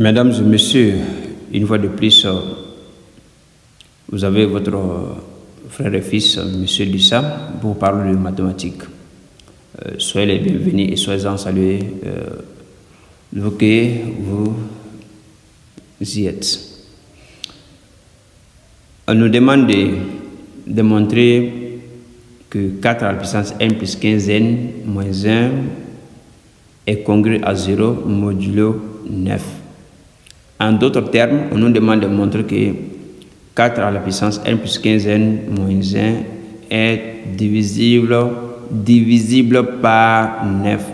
Mesdames et messieurs, une fois de plus, vous avez votre frère et fils, monsieur Dussa, pour parler de mathématiques. Soyez les bienvenus et soyez-en salués, vous que vous y êtes. On nous demande de démontrer que 4 à la puissance n plus 15n moins 1 est congru à 0 modulo 9. En d'autres termes, on nous demande de montrer que 4 à la puissance n plus 15n moins 1 est divisible par 9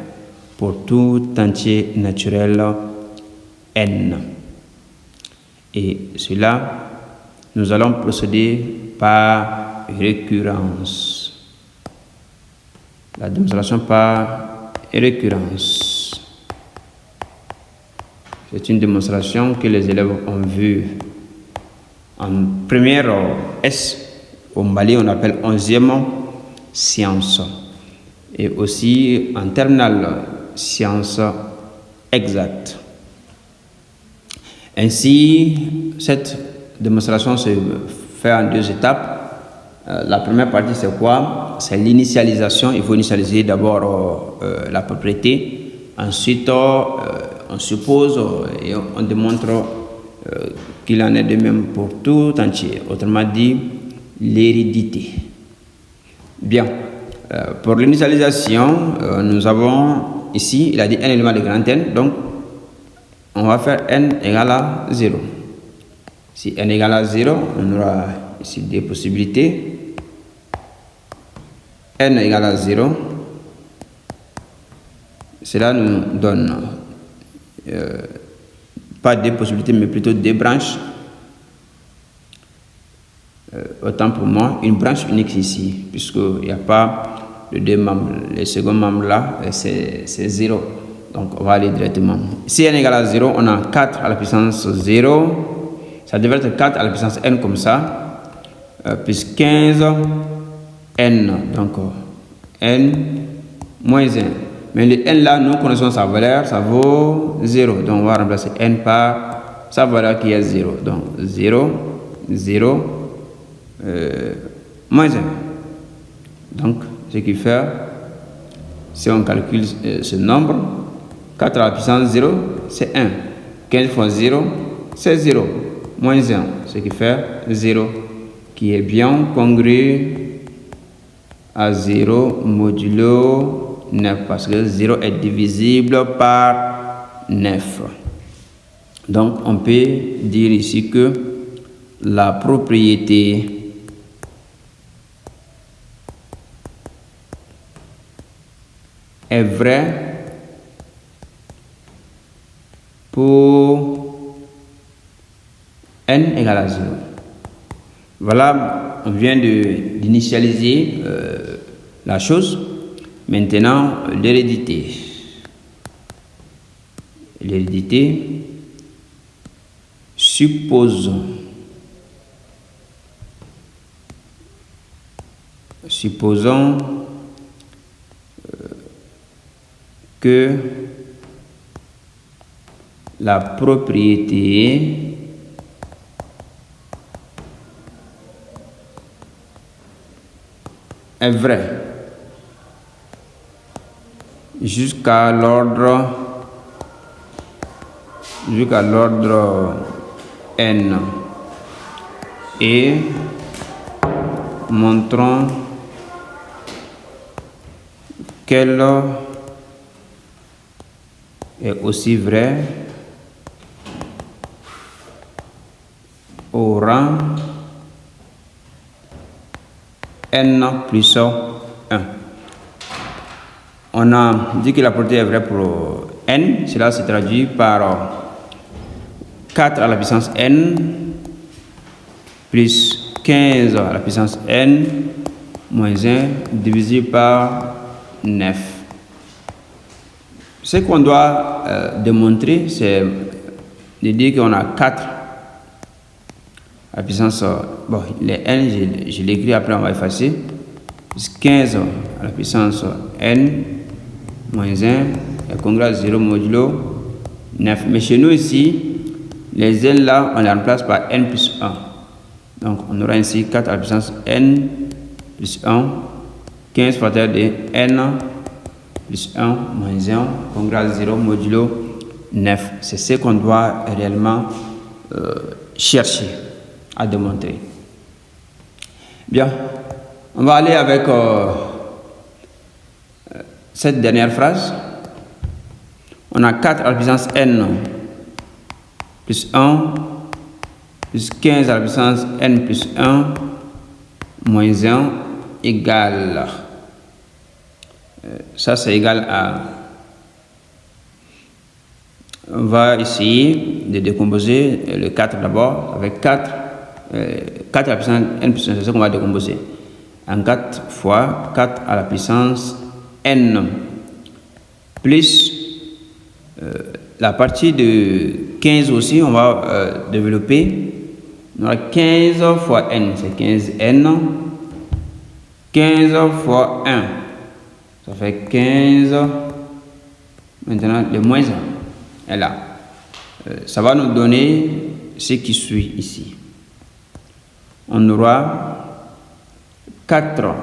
pour tout entier naturel n. Et cela, nous allons procéder par récurrence. La démonstration par récurrence. C'est une démonstration que les élèves ont vue en première S. Au Mali, on appelle 11e science. Et aussi en terminale science exacte. Ainsi, cette démonstration se fait en 2 étapes. La première partie, c'est quoi? C'est l'initialisation. Il faut initialiser d'abord la propriété. Ensuite, on suppose et on démontre qu'il en est de même pour tout entier. Autrement dit, l'hérédité. Bien. Pour l'initialisation, nous avons ici, il a dit n éléments de grand N. Donc, on va faire n égale à 0. Si n égale à 0, on aura ici des possibilités. N égale à 0. Cela nous donne pas des possibilités, mais plutôt des branches. Autant pour moi, une branche unique ici, puisqu'il n'y a pas de 2 membres. Le second membre là, c'est 0. Donc, on va aller directement. Si n égale à 0, on a 4 à la puissance 0. Ça devrait être 4 à la puissance n comme ça, plus 15 n. Donc, n moins 1. Mais le n là, nous connaissons sa valeur, ça vaut 0. Donc, on va remplacer n par sa valeur qui est 0. Donc, 0, 0, moins 1. Donc, ce qui fait, si on calcule ce nombre, 4 à la puissance 0, c'est 1. 15 fois 0, c'est 0. Moins 1, ce qui fait 0, qui est bien congru à 0 modulo 9, parce que 0 est divisible par 9. Donc, on peut dire ici que la propriété est vraie pour n égale à 0. Voilà, on vient d'initialiser la chose. Maintenant, l'hérédité. L'hérédité supposons que la propriété est vraie jusqu'à l'ordre n et montrons qu'elle est aussi vraie au rang n plus 1. On a dit que la propriété est vraie pour n. Cela se traduit par 4 à la puissance n plus 15 à la puissance n moins 1 divisé par 9. Ce qu'on doit démontrer, c'est de dire qu'on a 4 à la puissance... Bon, les n, je l'écris, après on va effacer. Plus 15 à la puissance n moins 1 est congru à 0 modulo 9. Mais chez nous ici, Les n là, on les remplace par n plus 1. Donc, on aura ainsi 4 à la puissance n plus 1, 15 facteur de n plus 1 moins 1, congrès à 0 modulo 9. C'est ce qu'on doit réellement chercher à démontrer. Bien, on va aller avec cette dernière phrase. On a 4 à la puissance n plus 1 plus 15 à la puissance n plus 1 moins 1 égale. Ça, c'est égal à... On va essayer de décomposer le 4 d'abord. Avec 4 à la puissance n plus 1, c'est ce qu'on va décomposer. En 4 fois 4 à la puissance n plus la partie de 15 aussi, on va développer. On a 15 fois n, c'est 15n. 15 fois 1, ça fait 15. Maintenant, le moins 1 est là. Ça va nous donner ce qui suit ici. On aura 4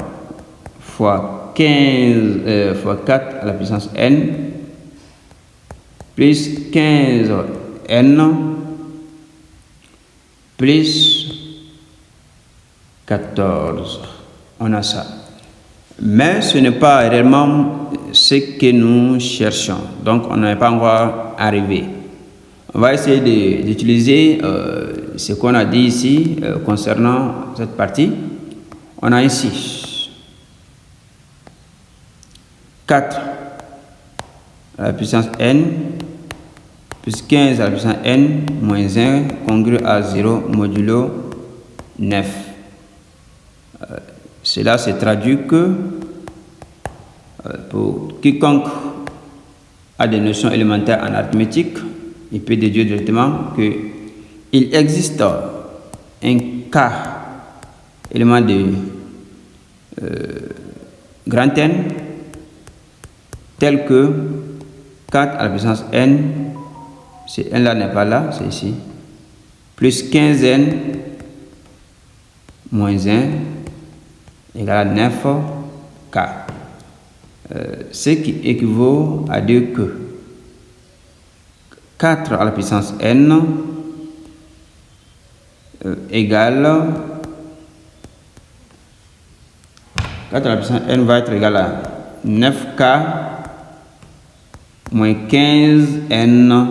fois 15 fois 4 à la puissance n plus 15n plus 14. On a ça. Mais ce n'est pas réellement ce que nous cherchons. Donc, on n'est pas encore arrivé. On va essayer d'utiliser ce qu'on a dit ici concernant cette partie. On a ici 4 à la puissance n plus 15 à la puissance n moins 1 congrès à 0 modulo 9. Cela se traduit que pour quiconque a des notions élémentaires en arithmétique, il peut déduire directement qu'il existe un K élément de grand N tel que 4 à la puissance n, ce n là n'est pas là, c'est ici, plus 15n moins 1 égale à 9k. Ce qui équivaut à dire que 4 à la puissance n égale 4 à la puissance n va être égal à 9k moins 15n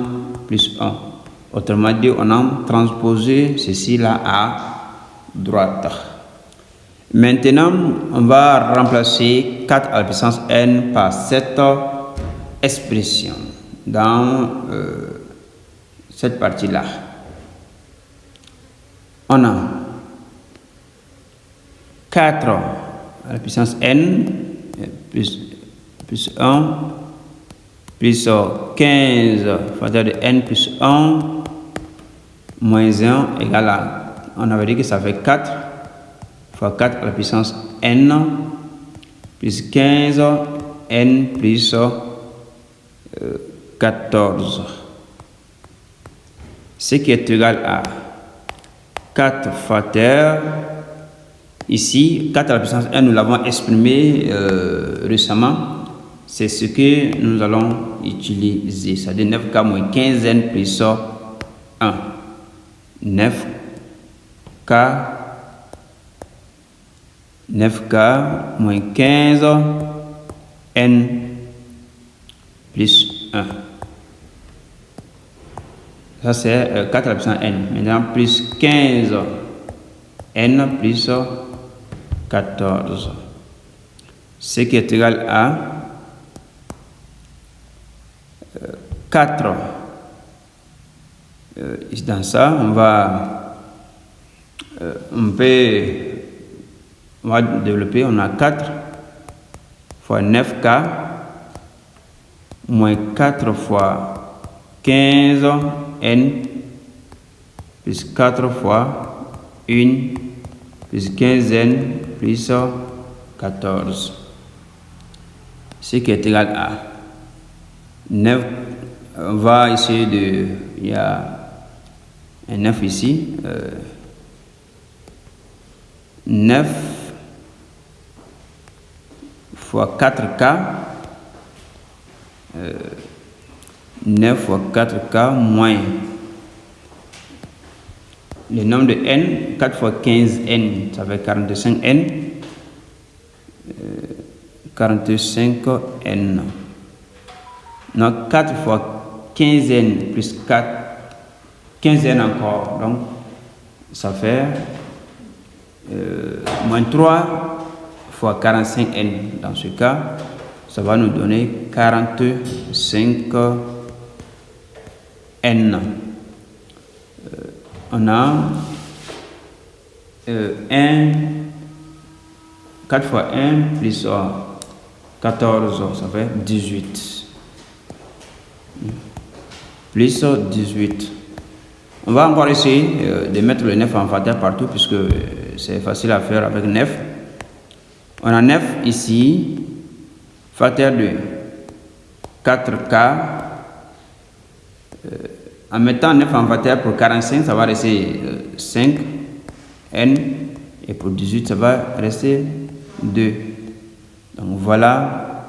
plus 1. Autrement dit, on a transposé ceci là à droite. Maintenant, on va remplacer 4 à la puissance n par cette expression dans cette partie-là. On a 4 à la puissance n plus 1 plus 15 facteur de n plus 1 moins 1 égale à, on avait dit que ça fait 4 fois 4 à la puissance n plus 15 n plus 14, ce qui est égal à 4 facteur. Ici, 4 à la puissance n, nous l'avons exprimé récemment. C'est ce que nous allons utiliser. C'est-à-dire 9k moins 15n plus 1. 9k moins 15 n plus 1. Ça c'est 4 à la puissance n. Maintenant plus 15 n plus 14. Ce qui est égal à 4. Dans ça, on va développer. On a 4 fois 9k moins 4 fois 15 n plus 4 fois 1 plus 15 n plus 14. Ce qui est égal à 9. On va essayer de... Il y a un 9 ici. 9 fois 4K. 9 fois 4K moins le nombre de n, 4 fois 15n, ça fait 45n. 45n. Donc 4 fois 15n plus 4, 15n encore. Donc ça fait moins 3 fois 45n. Dans ce cas, ça va nous donner 45n. On a 1, 4 fois 1 plus 14, ça fait 18. Plus 18. On va encore essayer de mettre le 9 en facteur partout puisque c'est facile à faire avec 9. On a 9 ici, facteur de 4K. En mettant 9 en facteur pour 45, ça va rester 5n. Et pour 18, ça va rester 2. Donc voilà,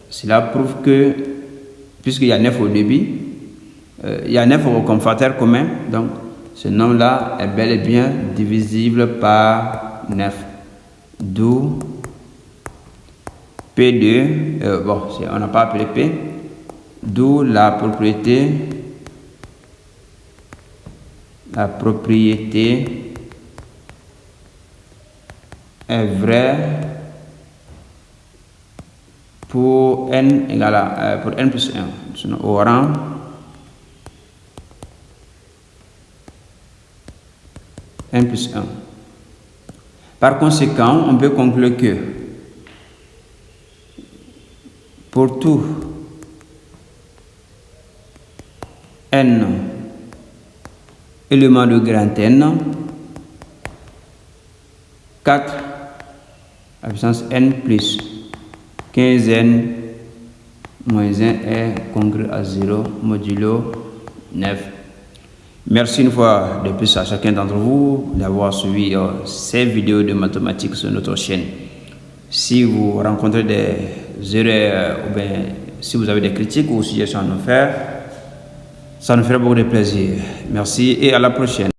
cela prouve que, puisqu'il y a 9 au début, il y a 9 comme facteur commun, donc ce nombre-là est bel et bien divisible par 9. D'où P2, bon, on n'a pas appelé P, d'où la propriété est vraie pour n égale à pour n plus 1 au rang n plus 1. Par conséquent, on peut conclure que pour tout n éléments de grand N, 4 à puissance n plus 15n moins 1 est congru à 0 modulo 9. Merci une fois de plus à chacun d'entre vous d'avoir suivi ces vidéos de mathématiques sur notre chaîne. Si vous rencontrez des erreurs ou bien si vous avez des critiques ou suggestions à nous faire, ça nous ferait beaucoup de plaisir. Merci et à la prochaine.